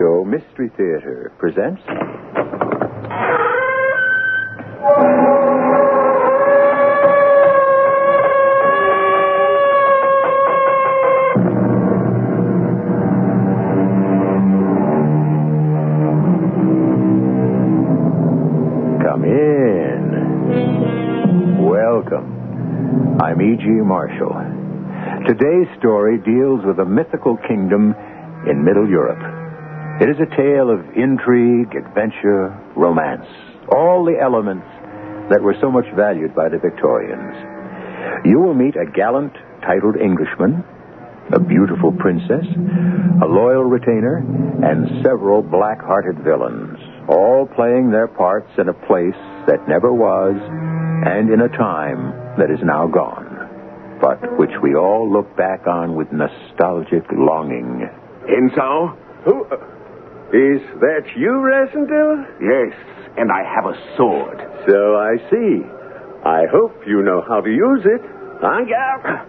So, Mystery Theater presents... Come in. Welcome. I'm E.G. Marshall. Today's story deals with a mythical kingdom in Middle Europe. It is a tale of intrigue, adventure, romance. All the elements that were so much valued by the Victorians. You will meet a gallant, titled Englishman, a beautiful princess, a loyal retainer, and several black-hearted villains, all playing their parts in a place that never was and in a time that is now gone, but which we all look back on with nostalgic longing. Enzo? Who? Is that you, Rasendil? Yes, and I have a sword. So I see. I hope you know how to use it. Anga?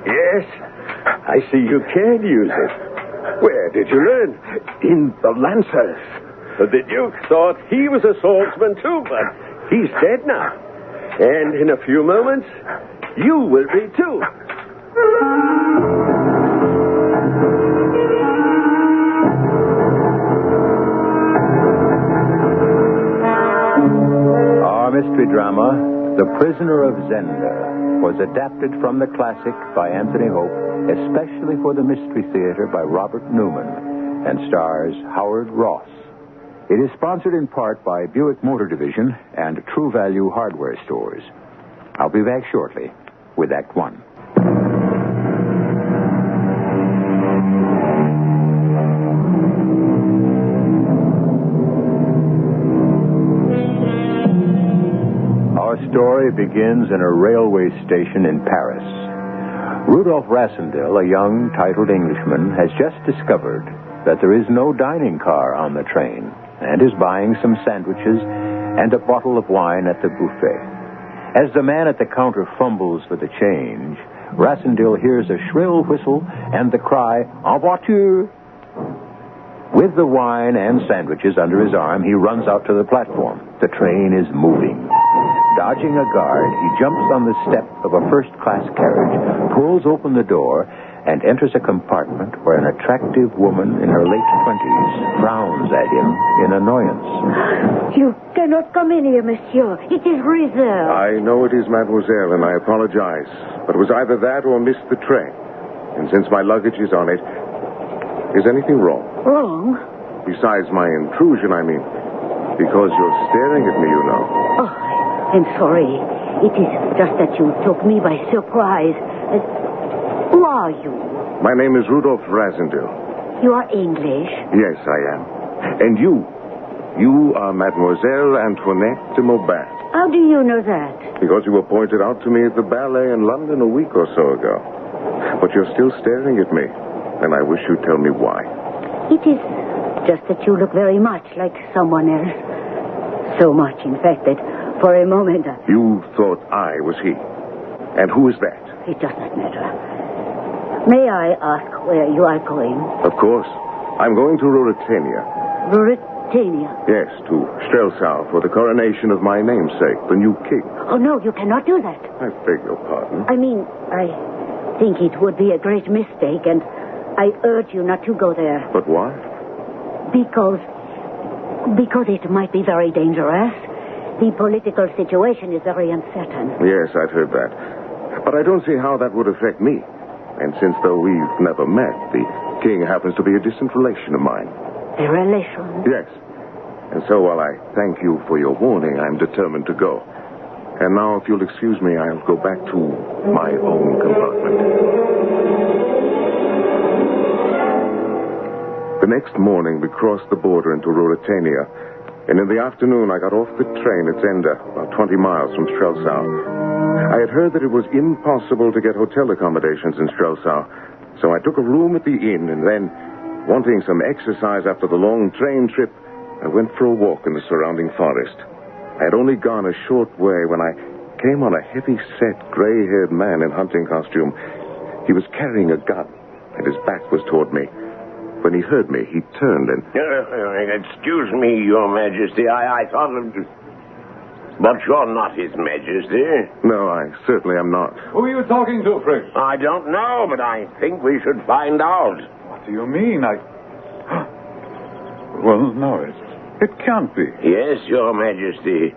Yes, I see you can use it. Where did you learn? In the Lancers. The Duke thought he was a swordsman too, but he's dead now. And in a few moments, you will be too. Our mystery drama, The Prisoner of Zenda, was adapted from the classic by Anthony Hope, especially for the Mystery Theater by Robert Newman, and stars Howard Ross. It is sponsored in part by Buick Motor Division and True Value Hardware Stores. I'll be back shortly with Act One. Our story begins in a railway station in Paris. Rudolph Rasendil, a young, titled Englishman, has just discovered that there is no dining car on the train and is buying some sandwiches and a bottle of wine at the buffet. As the man at the counter fumbles for the change, Rasendil hears a shrill whistle and the cry, "En voiture!" With the wine and sandwiches under his arm, he runs out to the platform. The train is moving. Dodging a guard, he jumps on the step of a first-class carriage, pulls open the door, and enters a compartment where an attractive woman in her late 20s frowns at him in annoyance. You cannot come in here, monsieur. It is reserved. I know it is, mademoiselle, and I apologize. But it was either that or missed the train. And since my luggage is on it, is anything wrong? Wrong? Besides my intrusion, I mean. Because you're staring at me, you know. Oh, I'm sorry. It is just that you took me by surprise. Who are you? My name is Rudolph Rasendil. You are English? Yes, I am. And you are Mademoiselle Antoinette de Maubert. How do you know that? Because you were pointed out to me at the ballet in London a week or so ago. But you're still staring at me, and I wish you'd tell me why. It is just that you look very much like someone else. So much, in fact, that for a moment... You thought I was he. And who is that? It does not matter. May I ask where you are going? Of course. I'm going to Ruritania. Ruritania? Yes, to Strelsau for the coronation of my namesake, the new king. Oh, no, you cannot do that. I beg your pardon. I mean, I think it would be a great mistake, and I urge you not to go there. But why? Because it might be very dangerous. The political situation is very uncertain. Yes, I've heard that. But I don't see how that would affect me. And since, though we've never met, the king happens to be a distant relation of mine. A relation? Yes. And so while I thank you for your warning, I'm determined to go. And now, if you'll excuse me, I'll go back to my own compartment. The next morning, we crossed the border into Ruritania. And in the afternoon, I got off the train at Zenda, about 20 miles from Strelsau. I had heard that it was impossible to get hotel accommodations in Strelsau, so I took a room at the inn, and then, wanting some exercise after the long train trip, I went for a walk in the surrounding forest. I had only gone a short way when I came on a heavy-set, gray-haired man in hunting costume. He was carrying a gun, and his back was toward me. When he heard me, he turned and... Excuse me, Your Majesty. I thought of... But you're not His Majesty. No, I certainly am not. Who are you talking to, Fritz? I don't know, but I think we should find out. What do you mean? Well, no, it can't be. Yes, Your Majesty.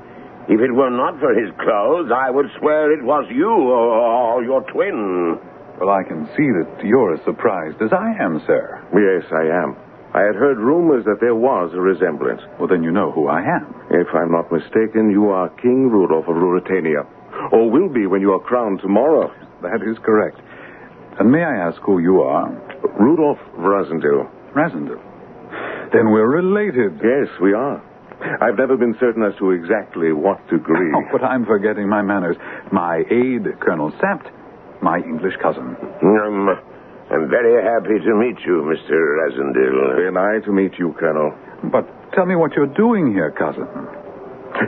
If it were not for his clothes, I would swear it was you or your twin. Well, I can see that you're as surprised as I am, sir. Yes, I am. I had heard rumors that there was a resemblance. Well, then you know who I am. If I'm not mistaken, you are King Rudolph of Ruritania. Or will be when you are crowned tomorrow. That is correct. And may I ask who you are? Rudolph Rasendil. Rasendil. Then we're related. Yes, we are. I've never been certain as to exactly what degree. Oh, but I'm forgetting my manners. My aide, Colonel Sapt, my English cousin. I'm very happy to meet you, Mr. Rasendil. And I to meet you, Colonel. But tell me what you're doing here, cousin.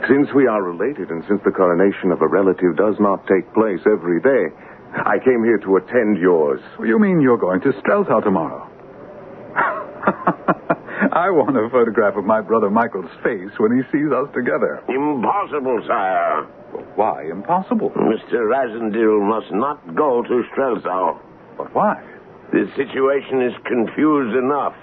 Since we are related and since the coronation of a relative does not take place every day, I came here to attend yours. You mean you're going to Strelsau tomorrow? I want a photograph of my brother Michael's face when he sees us together. Impossible, sire. Why impossible? Mr. Rasendil must not go to Strelsau. But why? This situation is confused enough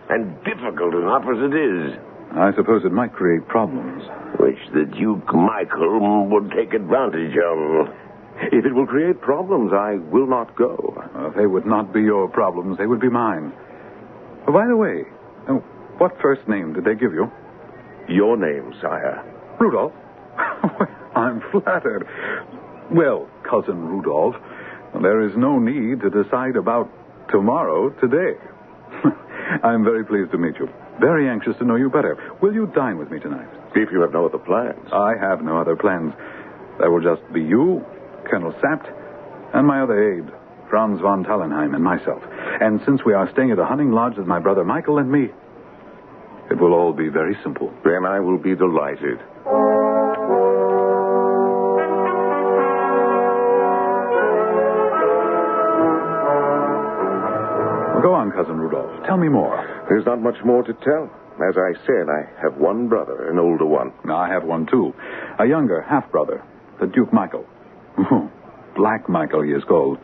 and difficult enough as it is. I suppose it might create problems. Which the Duke Michael would take advantage of. If it will create problems, I will not go. They would not be your problems. They would be mine. Oh, by the way, what first name did they give you? Your name, sire. Rudolph? I'm flattered. Well, cousin Rudolph, there is no need to decide about tomorrow today. I'm very pleased to meet you. Very anxious to know you better. Will you dine with me tonight? If you have no other plans. I have no other plans. There will just be you, Colonel Sapt, and my other aide, Franz von Tallenheim, and myself. And since we are staying at a hunting lodge with my brother Michael and me, it will all be very simple. Then I will be delighted. Go on, Cousin Rudolph. Tell me more. There's not much more to tell. As I said, I have one brother, an older one. I have one, too. A younger half-brother, the Duke Michael. Black Michael, he is called.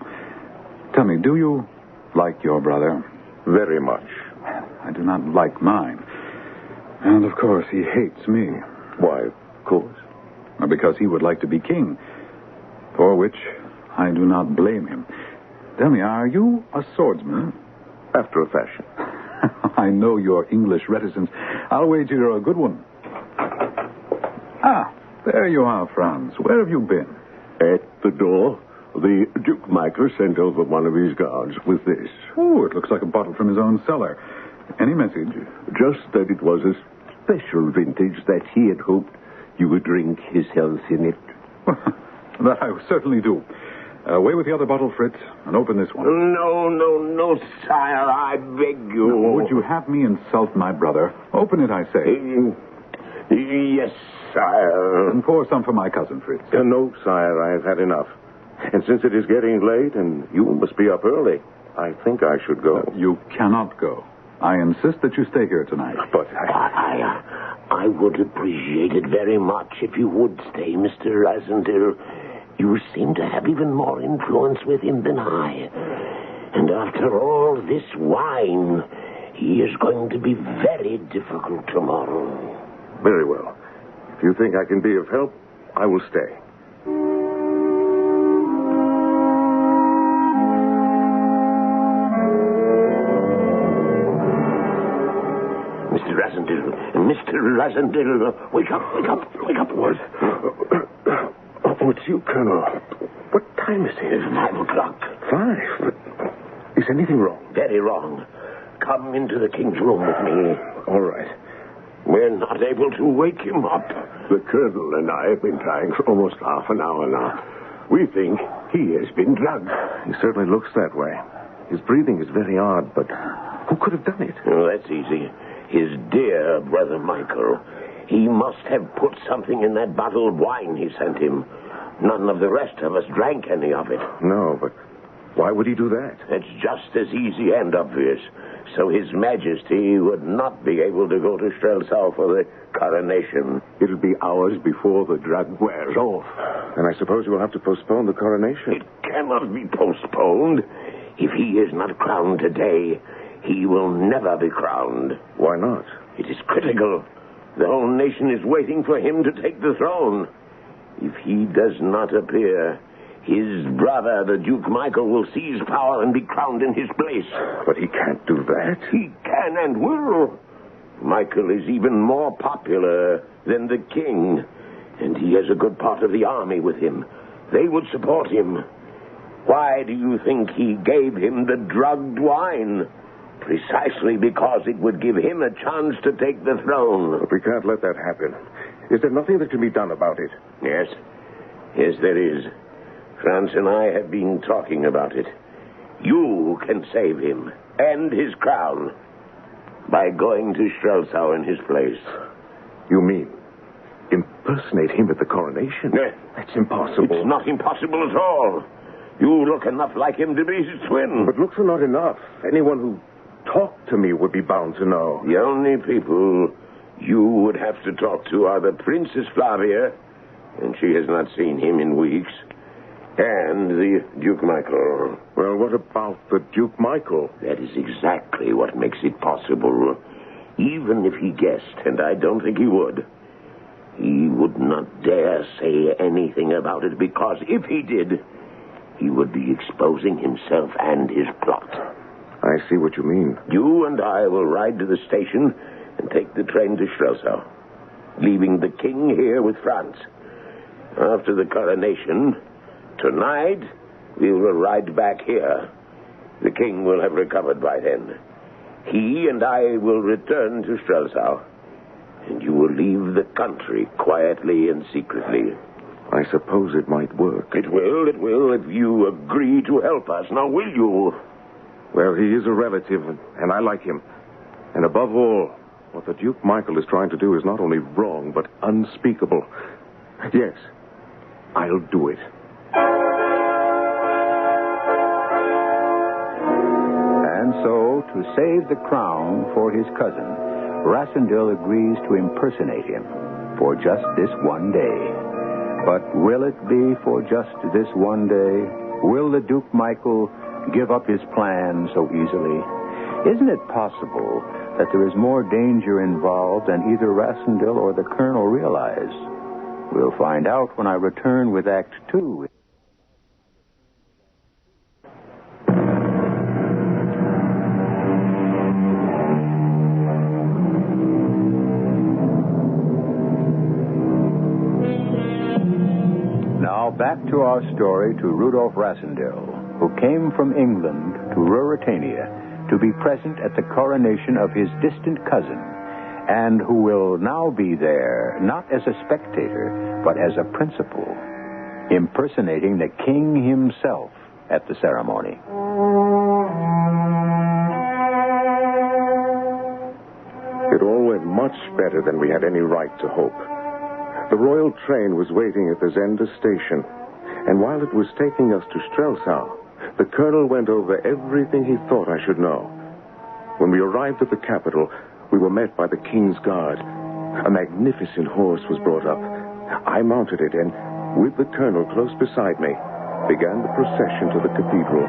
Tell me, do you like your brother? Very much. I do not like mine. And, of course, he hates me. Why, of course. Because he would like to be king. For which I do not blame him. Tell me, are you a swordsman? After a fashion. I know your English reticence. I'll wager you're a good one. Ah, there you are, Franz. Where have you been? At the door. The Duke Michael sent over one of his guards with this. Oh, it looks like a bottle from his own cellar. Any message? Just that it was a special vintage that he had hoped you would drink his health in it. That I certainly do. Away with the other bottle, Fritz, and open this one. No, sire, I beg you. No, would you have me insult my brother? Open it, I say. Yes, sire. And pour some for my cousin, Fritz. No, sire, I have had enough. And since it is getting late and you must be up early, I think I should go. You cannot go. I insist that you stay here tonight. But I would appreciate it very much if you would stay, Mr. Rasendil. You seem to have even more influence with him than I. And after all this wine, he is going to be very difficult tomorrow. Very well. If you think I can be of help, I will stay. Mr. Rasendil, wake up. What? Oh, it's you, Colonel. What time is it? It's 5 o'clock. 5? But is anything wrong? Very wrong. Come into the king's room with me. All right. We're not able to wake him up. The colonel and I have been trying for almost half an hour now. We think he has been drugged. He certainly looks that way. His breathing is very odd, but who could have done it? Oh, that's easy. His dear brother Michael. He must have put something in that bottle of wine he sent him. None of the rest of us drank any of it. No, but Why would he do that? It's just as easy and obvious. So His Majesty would not be able to go to Strelsau for the coronation. It'll be hours before the drug wears off. And I suppose you will have to postpone the coronation. It cannot be postponed. If he is not crowned today, he will never be crowned. Why not? It is critical. The whole nation is waiting for him to take the throne. If he does not appear, his brother, the Duke Michael, will seize power and be crowned in his place. But he can't do that. He can and will. Michael is even more popular than the king, and he has a good part of the army with him. They would support him. Why do you think he gave him the drugged wine? Precisely because it would give him a chance to take the throne. But we can't let that happen. Is there nothing that can be done about it? Yes. Yes, there is. Franz and I have been talking about it. You can save him and his crown by going to Strelsau in his place. You mean impersonate him at the coronation? That's impossible. It's not impossible at all. You look enough like him to be his twin. But looks are not enough. Anyone who talked to me would be bound to know. The only people you would have to talk to are the Princess Flavia, and she has not seen him in weeks, and the Duke Michael. Well, what about the Duke Michael? That is exactly what makes it possible. Even if he guessed, and I don't think he would not dare say anything about it, because if he did, he would be exposing himself and his plot. I see what you mean. You and I will ride to the station and take the train to Strelsau, leaving the king here with Franz. After the coronation, tonight, we will ride back here. The king will have recovered by then. He and I will return to Strelsau, and you will leave the country quietly and secretly. I suppose it might work. It will, if you agree to help us. Now, will you? Well, he is a relative, and I like him. And above all, what the Duke Michael is trying to do is not only wrong, but unspeakable. Yes, I'll do it. And so, to save the crown for his cousin, Rassendyll agrees to impersonate him for just this one day. But will it be for just this one day? Will the Duke Michael give up his plan so easily? Isn't it possible that there is more danger involved than either Rassendyll or the Colonel realize? We'll find out when I return with Act 2. Now back to our story, to Rudolf Rassendyll, who came from England to Ruritania to be present at the coronation of his distant cousin, and who will now be there not as a spectator, but as a principal, impersonating the king himself at the ceremony. It all went much better than we had any right to hope. The royal train was waiting at the Zenda station, and while it was taking us to Strelsau, the colonel went over everything he thought I should know. When we arrived at the capital, we were met by the king's guard. A magnificent horse was brought up. I mounted it, and with the colonel close beside me, began the procession to the cathedral.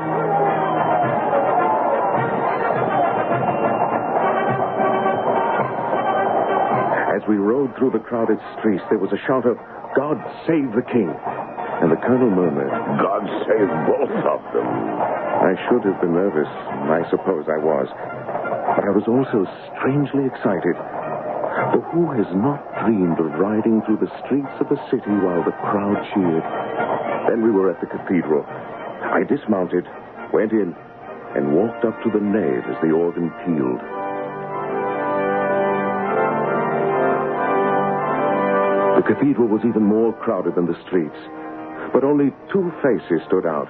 As we rode through the crowded streets, there was a shout of, "God save the king!" And the colonel murmured, "God save both of them." I should have been nervous, and I suppose I was. But I was also strangely excited. For who has not dreamed of riding through the streets of a city while the crowd cheered? Then we were at the cathedral. I dismounted, went in, and walked up to the nave as the organ pealed. The cathedral was even more crowded than the streets, but only two faces stood out,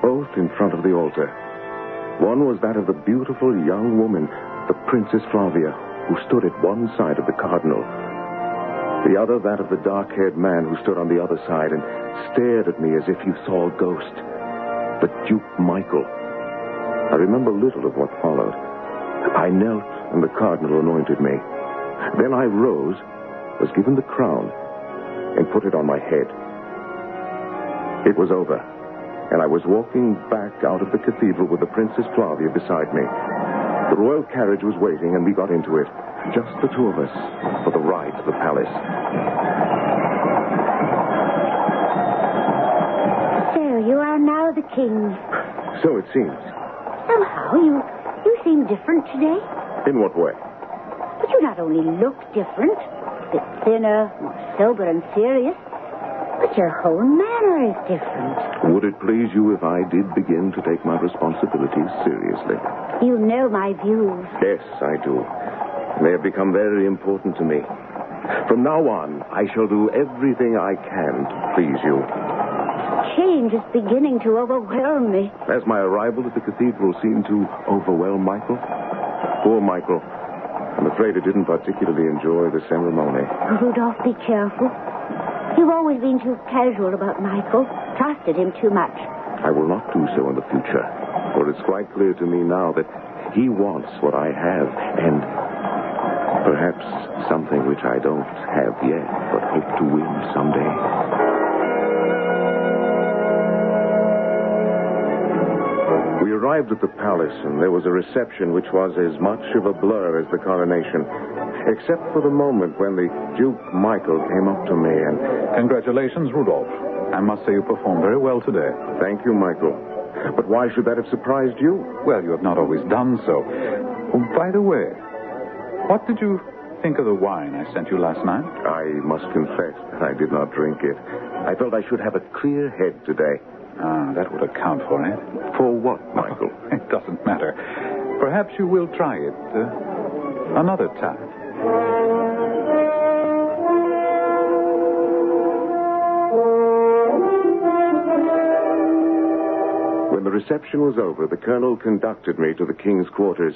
both in front of the altar. One was that of the beautiful young woman, the Princess Flavia, who stood at one side of the cardinal. The other that of the dark-haired man who stood on the other side and stared at me as if you saw a ghost. The Duke Michael. I remember little of what followed. I knelt, and the cardinal anointed me. Then I rose, was given the crown, and put it on my head. It was over, and I was walking back out of the cathedral with the Princess Flavia beside me. The royal carriage was waiting, and we got into it, just the two of us, for the ride to the palace. So you are now the king. So it seems. Somehow you seem different today. In what way? But you not only look different, a bit thinner, more sober and serious, but your whole manner is different. Would it please you if I did begin to take my responsibilities seriously? You know my views. Yes, I do. They have become very important to me. From now on, I shall do everything I can to please you. Change is beginning to overwhelm me. As my arrival at the cathedral seemed to overwhelm Michael. Poor Michael. I'm afraid he didn't particularly enjoy the ceremony. Rudolph, be careful. You've always been too casual about Michael. Trusted him too much. I will not do so in the future. For it's quite clear to me now that he wants what I have, and perhaps something which I don't have yet, but hope to win someday. We arrived at the palace, and there was a reception which was as much of a blur as the coronation, except for the moment when the Duke Michael came up to me and... Congratulations, Rudolph. I must say you performed very well today. Thank you, Michael. But why should that have surprised you? Well, you have not always done so. Oh, by the way, what did you think of the wine I sent you last night? I must confess that I did not drink it. I felt I should have a clear head today. Ah, that would account for it. For what, Michael? It doesn't matter. Perhaps you will try it another time. When the reception was over, the colonel conducted me to the king's quarters.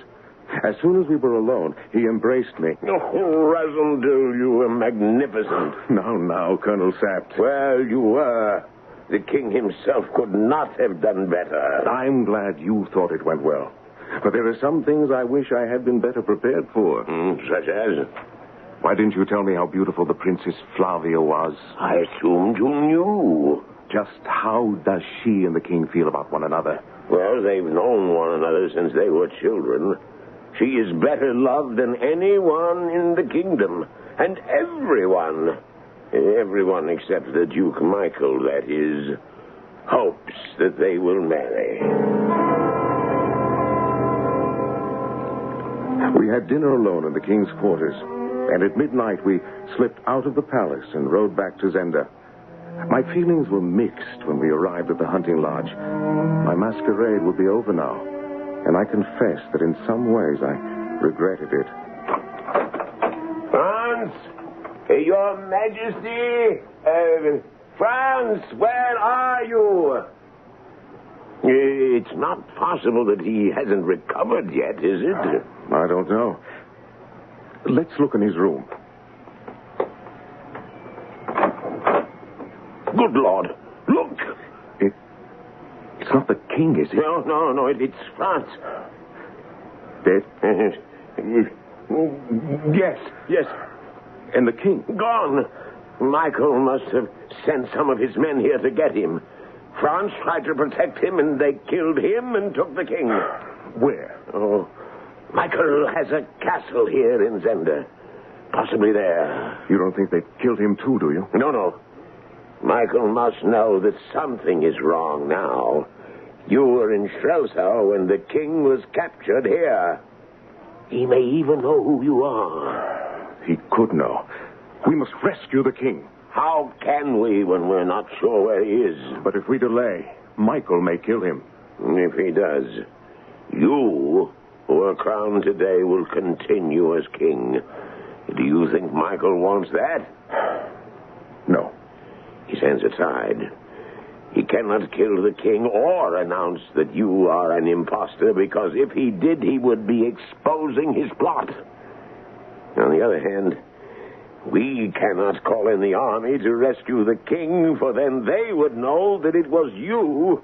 As soon as we were alone, he embraced me. Oh, Rasendil, you were magnificent. Now, Colonel Sapt. Well, you were. The king himself could not have done better. I'm glad you thought it went well. But there are some things I wish I had been better prepared for. Such as? Why didn't you tell me how beautiful the Princess Flavia was? I assumed you knew. Just how does she and the king feel about one another? Well, they've known one another since they were children. She is better loved than anyone in the kingdom. And everyone except the Duke Michael, that is, hopes that they will marry. We had dinner alone in the king's quarters, and at midnight we slipped out of the palace and rode back to Zenda. My feelings were mixed when we arrived at the hunting lodge. My masquerade would be over now, and I confess that in some ways I regretted it. France! Your Majesty! France, where are you? It's not possible that he hasn't recovered yet, is it? I don't know. Let's look in his room. Good Lord, look! It's not the king, is it? No, it's France. Dead? Yes. And the king? Gone. Michael must have sent some of his men here to get him. France tried to protect him, and they killed him and took the king. Where? Oh, Michael has a castle here in Zenda. Possibly there. You don't think they killed him too, do you? No. Michael must know that something is wrong now. You were in Strelsau when the king was captured here. He may even know who you are. He could know. We must rescue the king. How can we when we're not sure where he is? But if we delay, Michael may kill him. If he does, you, who are crowned today, will continue as king. Do you think Michael wants that? No. His hands are tied. He cannot kill the king or announce that you are an imposter, because if he did, he would be exposing his plot. On the other hand, we cannot call in the army to rescue the king, for then they would know that it was you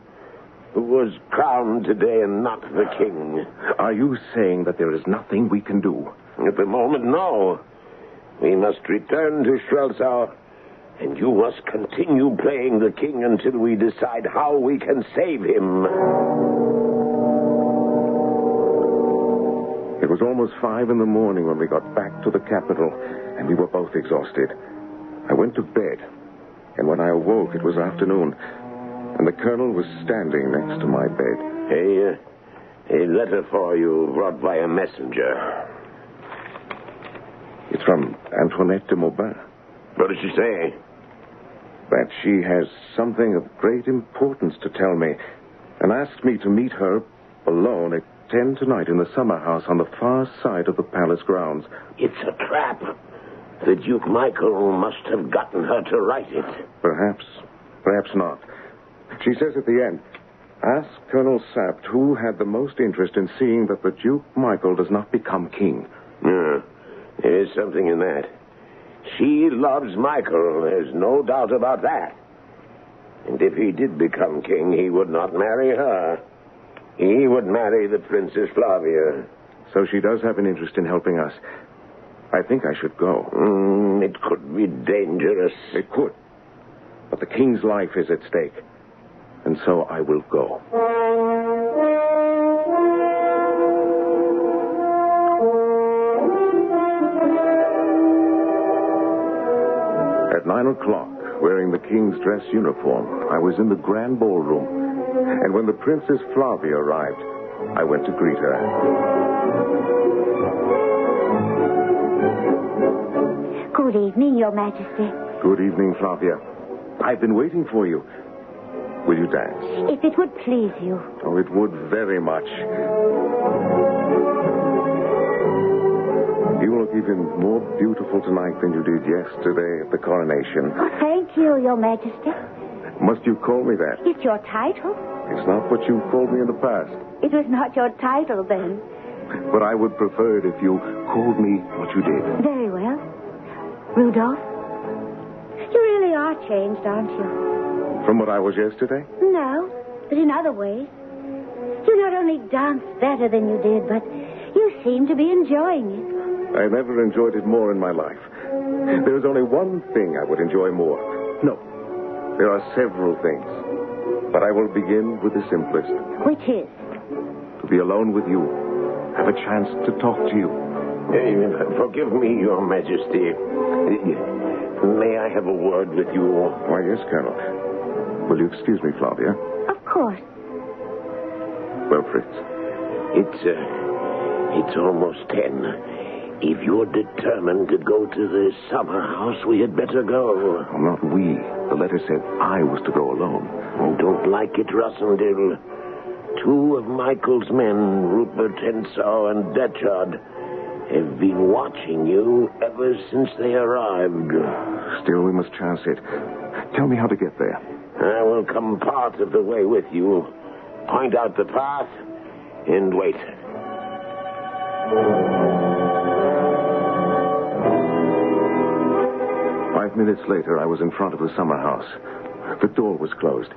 who was crowned today and not the king. Are you saying that there is nothing we can do? At the moment, no. We must return to Strelsau, and you must continue playing the king until we decide how we can save him. It was almost 5 a.m. when we got back to the capital, and we were both exhausted. I went to bed, and when I awoke, it was afternoon, and the colonel was standing next to my bed. A letter for you brought by a messenger. It's from Antoinette de Maubin. What does she say? That she has something of great importance to tell me, and asked me to meet her alone at 10 tonight in the summer house on the far side of the palace grounds. It's a trap. The Duke Michael must have gotten her to write it. Perhaps not. She says at the end, ask Colonel Sapt who had the most interest in seeing that the Duke Michael does not become king. Yeah, there is something in that. She loves Michael, there's no doubt about that. And if he did become king, he would not marry her. He would marry the Princess Flavia. So she does have an interest in helping us. I think I should go. It could be dangerous. It could. But the king's life is at stake. And so I will go. At 9 o'clock, wearing the king's dress uniform, I was in the grand ballroom. And when the Princess Flavia arrived, I went to greet her. Good evening, Your Majesty. Good evening, Flavia. I've been waiting for you. Will you dance? If it would please you. Oh, it would very much. You look even more beautiful tonight than you did yesterday at the coronation. Oh, thank you, Your Majesty. Must you call me that? It's your title. It's not what you called me in the past. It was not your title then. But I would prefer it if you called me what you did. Very well. Rudolph, you really are changed, aren't you? From what I was yesterday? No, but in other ways. You not only dance better than you did, but you seem to be enjoying it. I never enjoyed it more in my life. There is only one thing I would enjoy more. No, there are several things. But I will begin with the simplest. Which is? To be alone with you. Have a chance to talk to you. Forgive me, Your Majesty. May I have a word with you? Why, yes, Colonel. Will you excuse me, Flavia? Of course. Well, Fritz. It's almost 10. If you're determined to go to the summer house, we had better go. Oh, not we. The letter said I was to go alone. I don't like it, Rossendale. 2 of Michael's men, Rupert Henshaw and Detchard, have been watching you ever since they arrived. Still, we must chance it. Tell me how to get there. I will come part of the way with you. Point out the path and wait. 5 minutes later, I was in front of the summer house. The door was closed.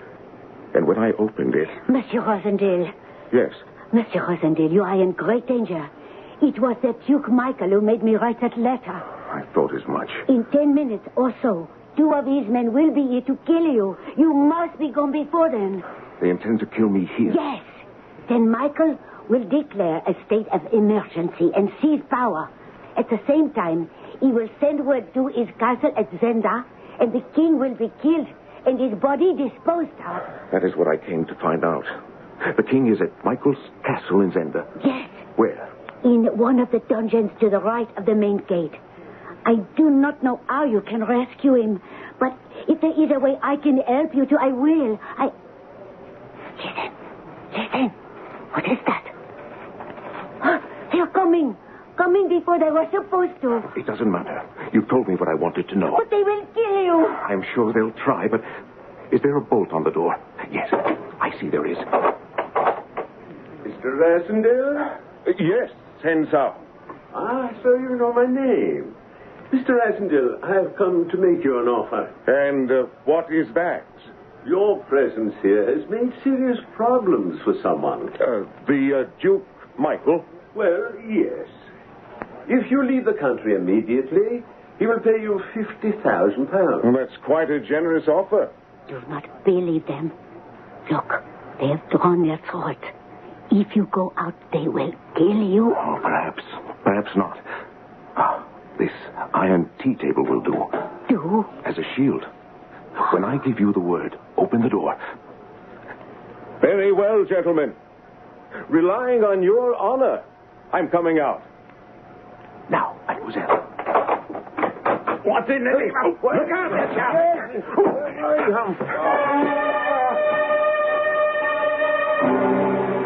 And when I opened it... Monsieur Rosendale. Yes. Monsieur Rosendale, you are in great danger. It was the Duke Michael who made me write that letter. I thought as much. In 10 minutes or so, 2 of these men will be here to kill you. You must be gone before then. They intend to kill me here? Yes. Then Michael will declare a state of emergency and seize power. At the same time, he will send word to his castle at Zenda, and the king will be killed and his body disposed of. That is what I came to find out. The king is at Michael's castle in Zenda. Yes. Where? In one of the dungeons to the right of the main gate. I do not know how you can rescue him, but if there is a way I can help you to, I will. Listen. What is that? They're coming. Coming before they were supposed to. It doesn't matter. You've told me what I wanted to know. But they will kill you. I'm sure they'll try, but is there a bolt on the door? Yes, I see there is. Mr. Rasendale? Yes, Henshaw. Ah, so you know my name. Mr. Rasendale, I have come to make you an offer. And what is that? Your presence here has made serious problems for someone. The Duke Michael? Well, yes. If you leave the country immediately, he will pay you £50,000. Well, that's quite a generous offer. Do not believe them. Look, they have drawn their swords. If you go out, they will kill you. Oh, perhaps not. This iron tea table will do. Do? As a shield. When I give you the word, open the door. Very well, gentlemen. Relying on your honor, I'm coming out. Now, mademoiselle. What's in the name of... Look out,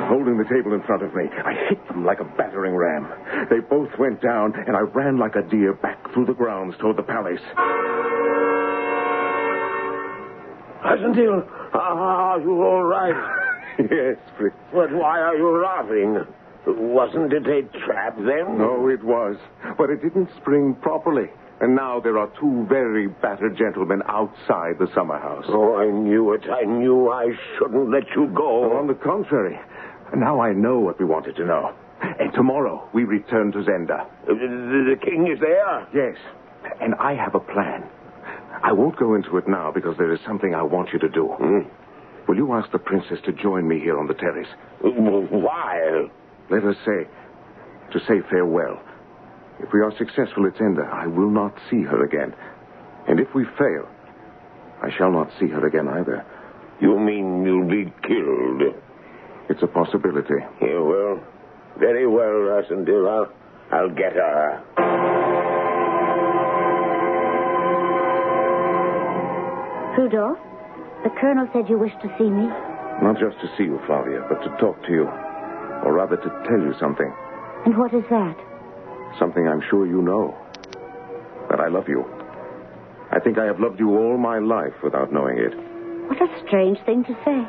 Holding the table in front of me, I hit them like a battering ram. They both went down, and I ran like a deer back through the grounds toward the palace. Hasentil, are you all right? Yes, Fritz. But why are you laughing? Wasn't it a trap then? No, it was. But it didn't spring properly. And now there are two very battered gentlemen outside the summer house. Oh, I knew it. I knew I shouldn't let you go. On the contrary. Now I know what we wanted to know. And tomorrow we return to Zenda. The king is there? Yes. And I have a plan. I won't go into it now because there is something I want you to do. Will you ask the princess to join me here on the terrace? Why? Let us say, to say farewell. If we are successful at Zenda, I will not see her again. And if we fail, I shall not see her again either. You mean you'll be killed? It's a possibility. Yeah, well, very well, Hasentil. I'll get her. Rudolph, the colonel said you wished to see me. Not just to see you, Flavia, but to talk to you. Or rather, to tell you something. And what is that? Something I'm sure you know. That I love you. I think I have loved you all my life without knowing it. What a strange thing to say.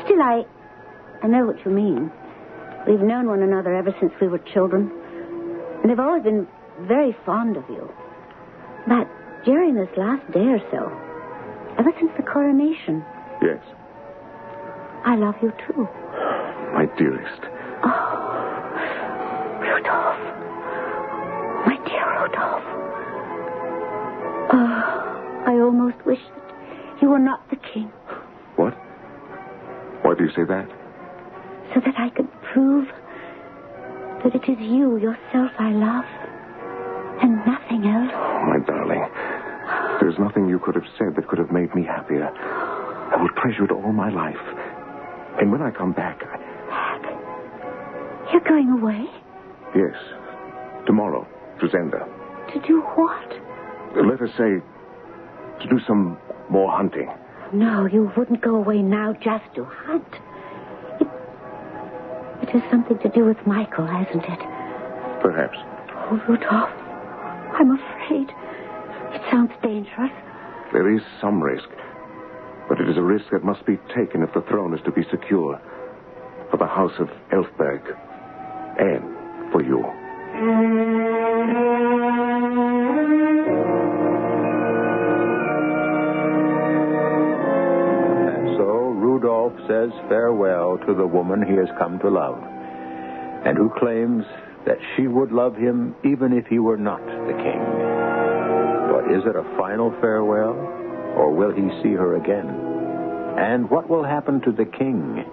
Still, I know what you mean. We've known one another ever since we were children. And I've always been very fond of you. But during this last day or so, ever since the coronation... Yes. I love you, too. My dearest. Oh, Rudolph. My dear Rudolph. Oh, I almost wish that you were not the king. What? Why do you say that? So that I could prove that it is you yourself I love, and nothing else. Oh, my darling, there's nothing you could have said that could have made me happier. I will treasure it all my life. And when I come back, You're going away? Yes. Tomorrow, to Zenda. To do what? Let us say, to do some more hunting. No, you wouldn't go away now just to hunt. It has something to do with Michael, hasn't it? Perhaps. Oh, Rudolph, I'm afraid. It sounds dangerous. There is some risk. But it is a risk that must be taken if the throne is to be secure. For the house of Elfberg. And for you. And so Rudolph says farewell to the woman he has come to love, and who claims that she would love him even if he were not the king. But is it a final farewell, or will he see her again? And what will happen to the king,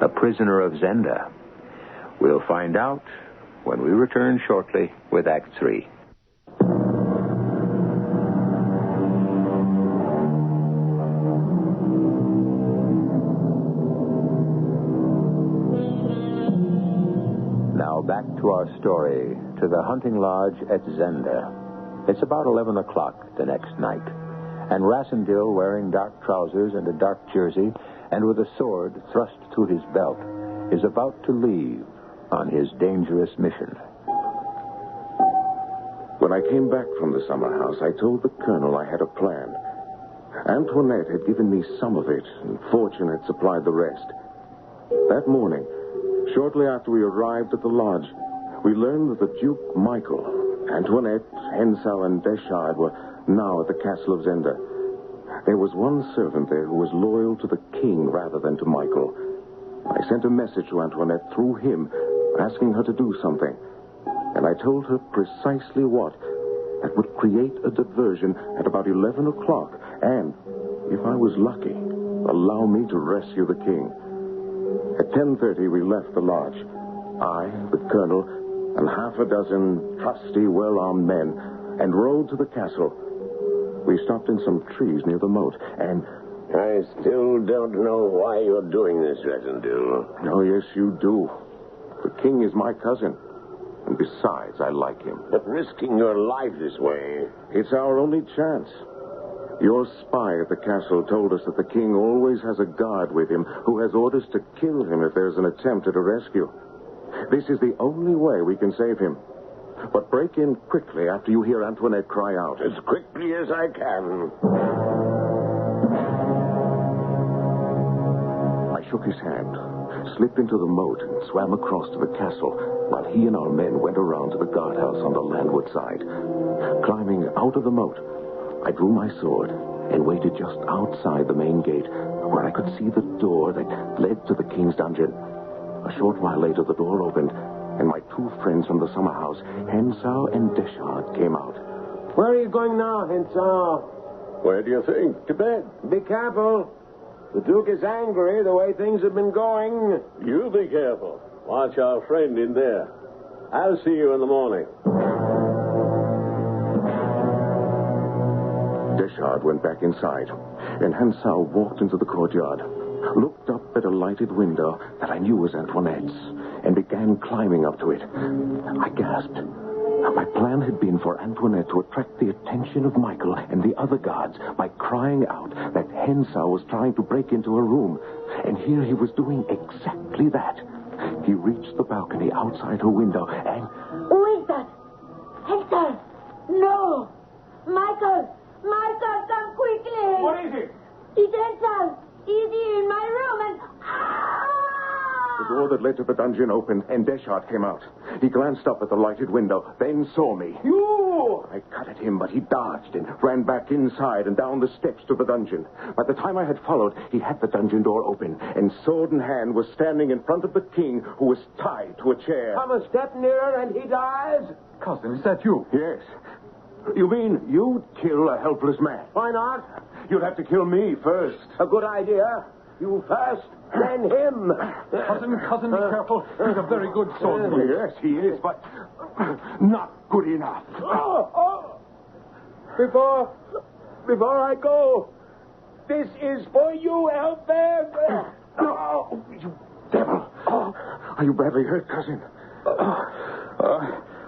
a prisoner of Zenda? We'll find out when we return shortly with Act 3. Now back to our story, to the hunting lodge at Zenda. It's about 11 o'clock the next night, and Rassendyll, wearing dark trousers and a dark jersey, and with a sword thrust through his belt, is about to leave on his dangerous mission. When I came back from the summer house, I told the colonel I had a plan. Antoinette had given me some of it, and fortune had supplied the rest. That morning, shortly after we arrived at the lodge, we learned that the Duke Michael, Antoinette, Hensau, and Deschard were now at the castle of Zenda. There was one servant there who was loyal to the king rather than to Michael. I sent a message to Antoinette through him, asking her to do something. And I told her precisely what. That would create a diversion at about 11 o'clock. And, if I was lucky, allow me to rescue the king. At 10:30, we left the lodge. I, the colonel, and half a dozen trusty, well-armed men, and rode to the castle. We stopped in some trees near the moat, and... I still don't know why you're doing this, Rasendil. Oh, yes, you do. The king is my cousin. And besides, I like him. But risking your life this way... It's our only chance. Your spy at the castle told us that the king always has a guard with him who has orders to kill him if there's an attempt at a rescue. This is the only way we can save him. But break in quickly after you hear Antoinette cry out. As quickly as I can. I shook his hand, slipped into the moat, and swam across to the castle, while he and our men went around to the guardhouse on the landward side. Climbing out of the moat, I drew my sword and waited just outside the main gate, where I could see the door that led to the king's dungeon. A short while later, the door opened, and my two friends from the summer house, Hensau and Deschard, came out. Where are you going now, Hensau? Where do you think? To bed. Be careful. The Duke is angry the way things have been going. You be careful. Watch our friend in there. I'll see you in the morning. Deschard went back inside, and Hensau walked into the courtyard, looked up at a lighted window that I knew was Antoinette's, and began climbing up to it. I gasped. My plan had been for Antoinette to attract the attention of Michael and the other guards by crying out that Hensau was trying to break into her room. And here he was doing exactly that. He reached the balcony outside her window and... Who is that? Hensau! No! Michael! Michael, come quickly! What is it? It's Hensau! He's here in my room and... The door that led to the dungeon opened, and Deschard came out. He glanced up at the lighted window, then saw me. You! I cut at him, but he dodged and ran back inside and down the steps to the dungeon. By the time I had followed, he had the dungeon door open, and sword in hand was standing in front of the king, who was tied to a chair. Come a step nearer and he dies? Cousin, is that you? Yes. You mean you'd kill a helpless man? Why not? You'd have to kill me first. A good idea. You first, then him. Cousin, be careful. He's a very good swordsman. Yes, he is, but not good enough. Before I go, this is for you, Albert. No, you devil. Are you badly hurt, cousin?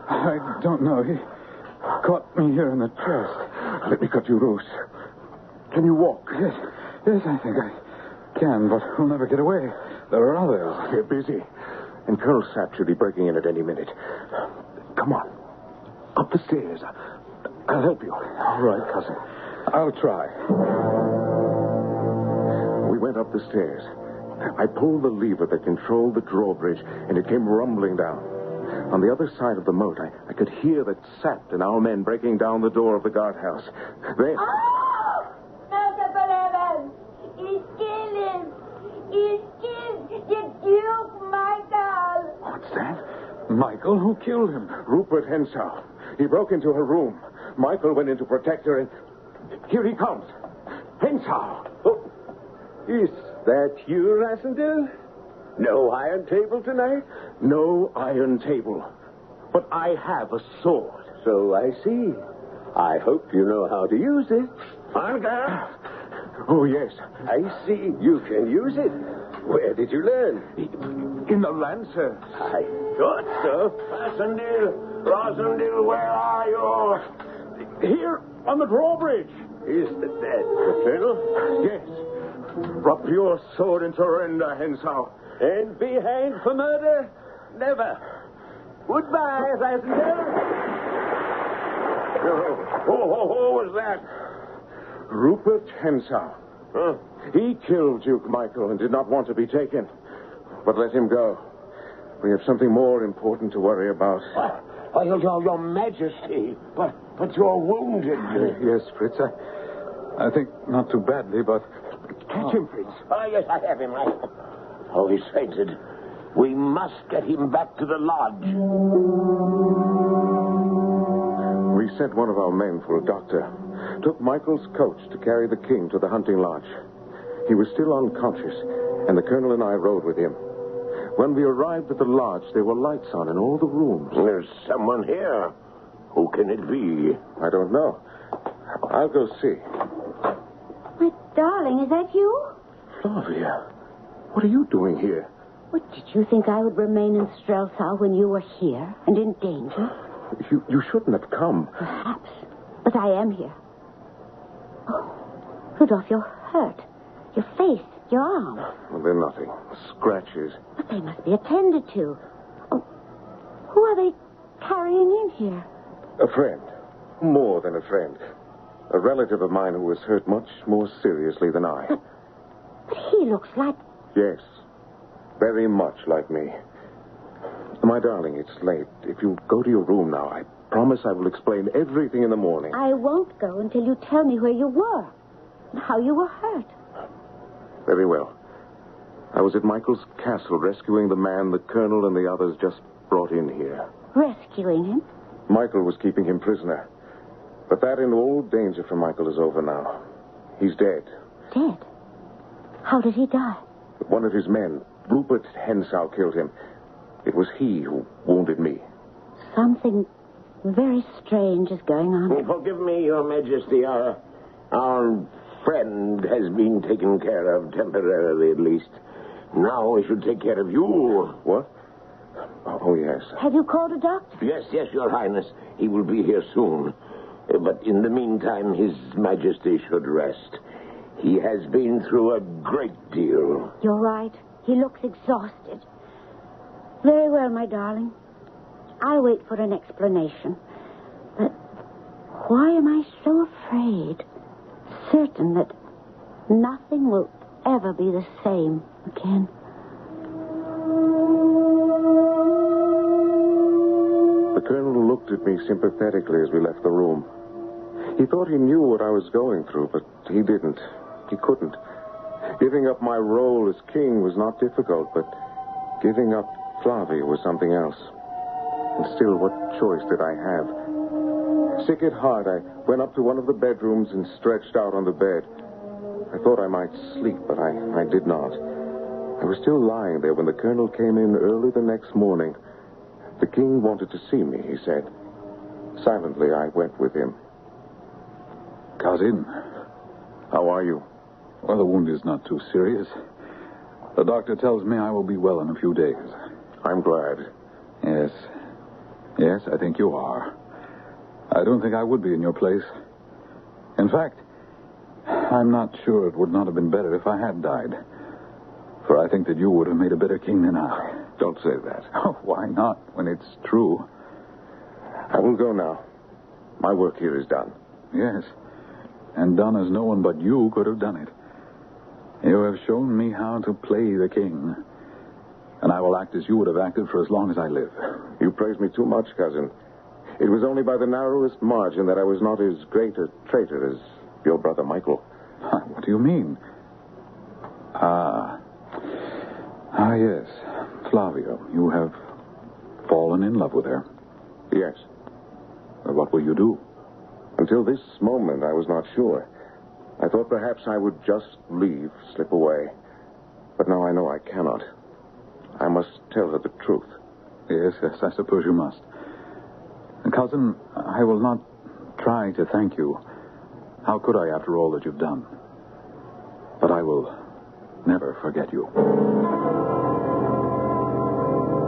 I don't know. He caught me here in the chest. Let me cut you loose. Can you walk? Yes, I think I can, but we'll never get away. There are others. We're busy. And Colonel Sapp should be breaking in at any minute. Come on. Up the stairs. I'll help you. All right, cousin. I'll try. We went up the stairs. I pulled the lever that controlled the drawbridge, and it came rumbling down. On the other side of the moat, I could hear that Sapp and our men breaking down the door of the guardhouse. Then... Oh! Merciful heavens! He's killed him! He's killed the Duke Michael! What's that? Michael? Who killed him? Rupert Hensau. He broke into her room. Michael went in to protect her, and here he comes. Hensau! Oh, is that you, Rasendil? No iron table tonight? No iron table. But I have a sword. So I see. I hope you know how to use it. Father? Oh, yes. I see. You can use it. Where did you learn? In the Lancers. I thought so. Rasendil, where are you? Here, on the drawbridge. Is that the colonel? Yes. Drop your sword and surrender, Hensau. And be hanged for murder? Never. Goodbye, Rasendil. Who was that? Rupert Hensau. Huh? He killed Duke Michael and did not want to be taken. But let him go. We have something more important to worry about. Your Majesty, but you're wounded. Yes, Fritz. I think not too badly, but... Catch him, Fritz. Oh, yes, I have him. Oh, he's fainted. We must get him back to the lodge. We sent one of our men for a doctor. Took Michael's coach to carry the king to the hunting lodge. He was still unconscious, and the colonel and I rode with him. When we arrived at the lodge, there were lights on in all the rooms. There's someone here. Who can it be? I don't know. I'll go see. My darling, is that you? Flavia, what are you doing here? What, did you think I would remain in Strelsau when you were here and in danger? You shouldn't have come. Perhaps. But I am here. Oh, Rudolph, you're hurt. Your face, your arm. Well, they're nothing. Scratches. But they must be attended to. Oh, who are they carrying in here? A friend. More than a friend. A relative of mine who was hurt much more seriously than I. But he looks like... Yes. Very much like me. My darling, it's late. If you go to your room now, I promise I will explain everything in the morning. I won't go until you tell me where you were and how you were hurt. Very well. I was at Michael's castle rescuing the man the colonel and the others just brought in here. Rescuing him? Michael was keeping him prisoner. But that and all danger from Michael is over now. He's dead. Dead? How did he die? One of his men, Rupert Hensau, killed him. It was he who wounded me. Something very strange is going on. Forgive me, Your Majesty. Our friend has been taken care of, temporarily at least. Now we should take care of you. What? Oh, yes. Have you called a doctor? Yes, Your Highness. He will be here soon. But in the meantime, His Majesty should rest. He has been through a great deal. You're right. He looks exhausted. Very well, my darling. I'll wait for an explanation. But why am I so afraid? Certain that nothing will ever be the same again. The colonel looked at me sympathetically as we left the room. He thought he knew what I was going through, but he didn't. He couldn't. Giving up my role as king was not difficult, but giving up Flavia was something else. And still, what choice did I have? Sick at heart, I went up to one of the bedrooms and stretched out on the bed. I thought I might sleep, but I did not. I was still lying there when the colonel came in early the next morning. The king wanted to see me, he said. Silently, I went with him. Cousin. How are you? Well, the wound is not too serious. The doctor tells me I will be well in a few days. I'm glad. Yes. Yes, I think you are. I don't think I would be in your place. In fact, I'm not sure it would not have been better if I had died. For I think that you would have made a better king than I. Don't say that. Oh, why not, when it's true? I will go now. My work here is done. Yes. And done as no one but you could have done it. You have shown me how to play the king. And I will act as you would have acted for as long as I live. You praise me too much, cousin. It was only by the narrowest margin that I was not as great a traitor as your brother Michael. What do you mean? Yes. Flavia, you have fallen in love with her. Yes. Well, what will you do? Until this moment, I was not sure. I thought perhaps I would just leave, slip away. But now I know I cannot. I must tell her the truth. Yes, I suppose you must. Cousin, I will not try to thank you. How could I, after all that you've done? But I will never forget you.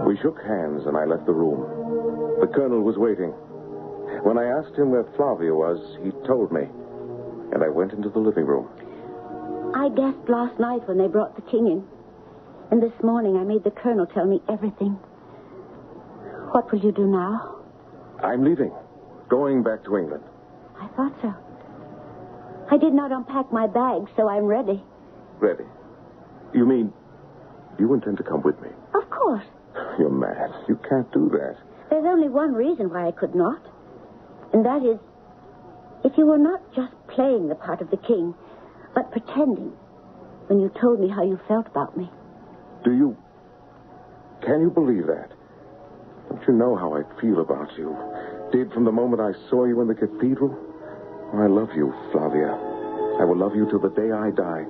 We shook hands and I left the room. The colonel was waiting. When I asked him where Flavia was, he told me. And I went into the living room. I guessed last night when they brought the king in. And this morning I made the colonel tell me everything. What will you do now? I'm leaving. Going back to England. I thought so. I did not unpack my bag, so I'm ready. Ready? You mean you intend to come with me? Of course. You're mad. You can't do that. There's only one reason why I could not. And that is, if you were not just playing the part of the king, but pretending when you told me how you felt about me. Can you believe that? Don't you know how I feel about you? Did from the moment I saw you in the cathedral? I love you, Flavia. I will love you till the day I die.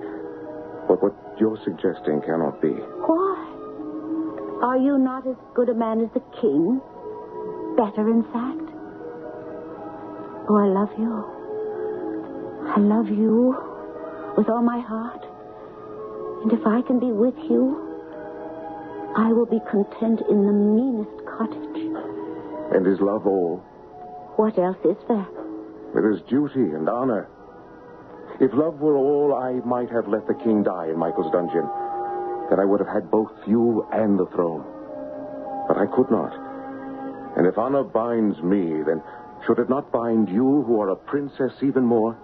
But what you're suggesting cannot be. Why? Are you not as good a man as the king? Better, in fact? Oh, I love you. I love you with all my heart. And if I can be with you, I will be content in the meanest cottage. And is love all? What else is there? It is duty and honor. If love were all, I might have let the king die in Michael's dungeon. Then I would have had both you and the throne. But I could not. And if honor binds me, then should it not bind you, who are a princess, even more?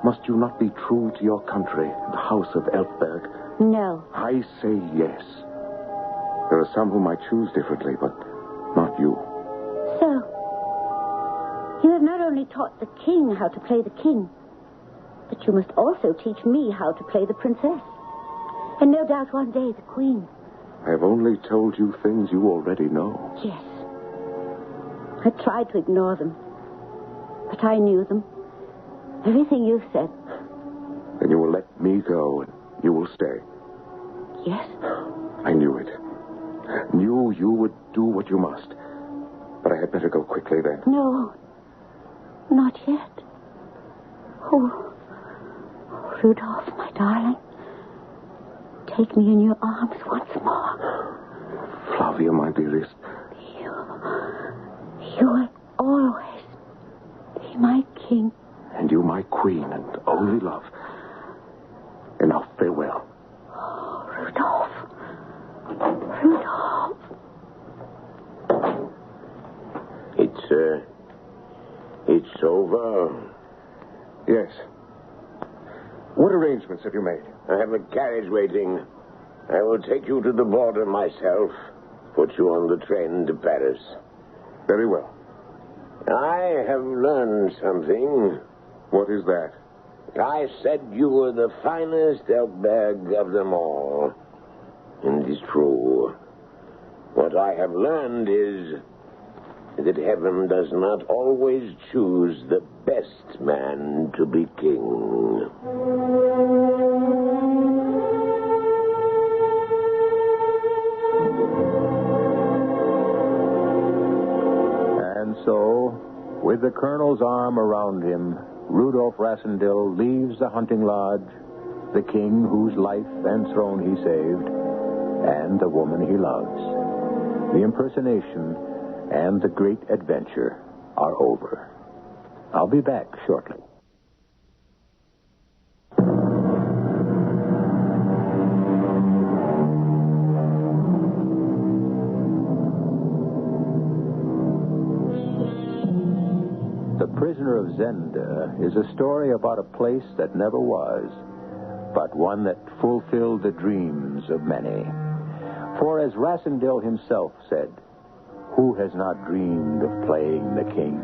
Must you not be true to your country, the house of Elfberg? No. I say yes. There are some whom I choose differently, but not you. So, you have not only taught the king how to play the king, but you must also teach me how to play the princess. And no doubt one day the queen. I have only told you things you already know. Yes. I tried to ignore them, but I knew them. Everything you said. Then you will let me go, and you will stay. Yes. I knew it. Knew you would do what you must. But I had better go quickly then. No. Not yet. Oh, Rudolph, my darling. Take me in your arms once more. Flavia, my dearest. You will always be my king. And you my queen and only love. And now farewell. Oh, Rudolph. Rudolph. It's over. Yes. What arrangements have you made? I have a carriage waiting. I will take you to the border myself. Put you on the train to Paris. Very well. I have learned something. What is that? I said you were the finest Elfberg of them all. And it's true. What I have learned is that heaven does not always choose the best man to be king. And so, with the colonel's arm around him, Rudolph Rassendyll leaves the hunting lodge, the king whose life and throne he saved, and the woman he loves. The impersonation and the great adventure are over. I'll be back shortly. The Prisoner of Zenda is a story about a place that never was, but one that fulfilled the dreams of many. For as Rassendyll himself said, who has not dreamed of playing the king?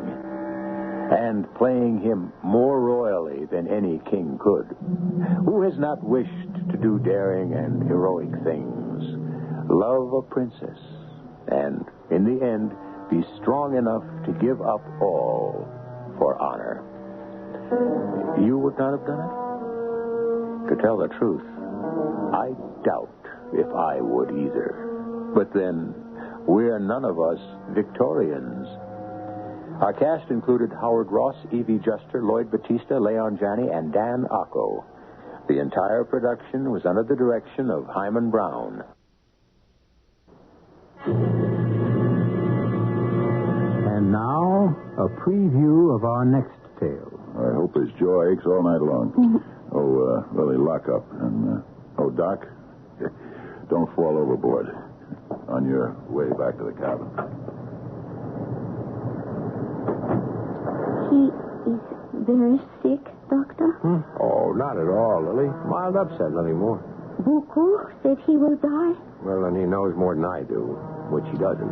And playing him more royally than any king could? Who has not wished to do daring and heroic things? Love a princess, and in the end, be strong enough to give up all for honor. You would not have done it? To tell the truth, I doubt if I would either. But then, we're none of us Victorians. Our cast included Howard Ross, Evie Juster, Lloyd Batista, Leon Janney, and Dan Acco. The entire production was under the direction of Hyman Brown. And now, a preview of our next tale. I hope his jaw aches all night long. Lily, lock up. And, Doc, don't fall overboard on your way back to the cabin. He is very sick, Doctor. Oh, not at all, Lily. Mild upset, nothing more. Buku said he will die. Well, then he knows more than I do, which he doesn't.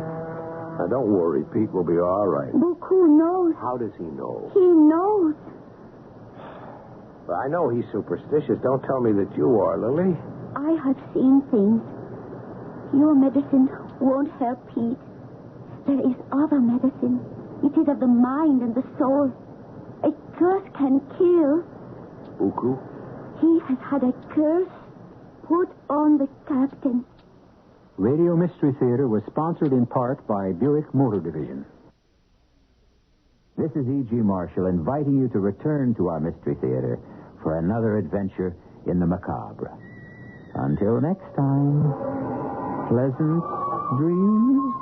Now, don't worry. Pete will be all right. Buku knows. How does he know? He knows. I know he's superstitious. Don't tell me that you are, Lily. I have seen things. Your medicine won't help Pete. There is other medicine. It is of the mind and the soul. A curse can kill. Uku? He has had a curse put on the captain. Radio Mystery Theater was sponsored in part by Buick Motor Division. This is E.G. Marshall inviting you to return to our Mystery Theater for another adventure in the macabre. Until next time, pleasant dreams.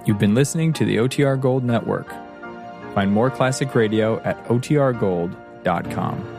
You've been listening to the OTR Gold Network. Find more classic radio at otrgold.com.